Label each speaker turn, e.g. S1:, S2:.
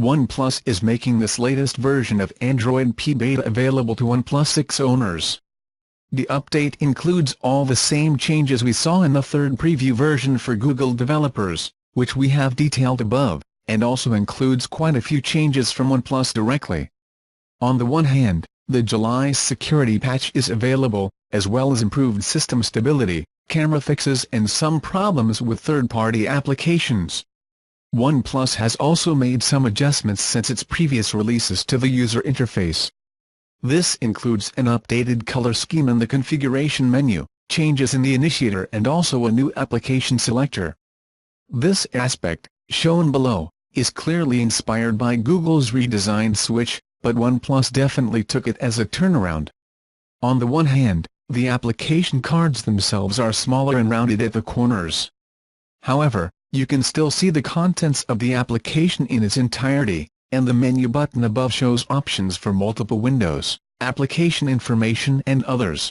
S1: OnePlus is making this latest version of Android P beta available to OnePlus 6 owners. The update includes all the same changes we saw in the third preview version for Google developers, which we have detailed above, and also includes quite a few changes from OnePlus directly. On the one hand, the July security patch is available, as well as improved system stability, camera fixes and some problems with third-party applications. OnePlus has also made some adjustments since its previous releases to the user interface. This includes an updated color scheme in the configuration menu, changes in the initiator and also a new application selector. This aspect, shown below, is clearly inspired by Google's redesigned Switch, but OnePlus definitely took it as a turnaround. On the one hand, the application cards themselves are smaller and rounded at the corners. However, you can still see the contents of the application in its entirety, and the menu button above shows options for multiple windows, application information and others.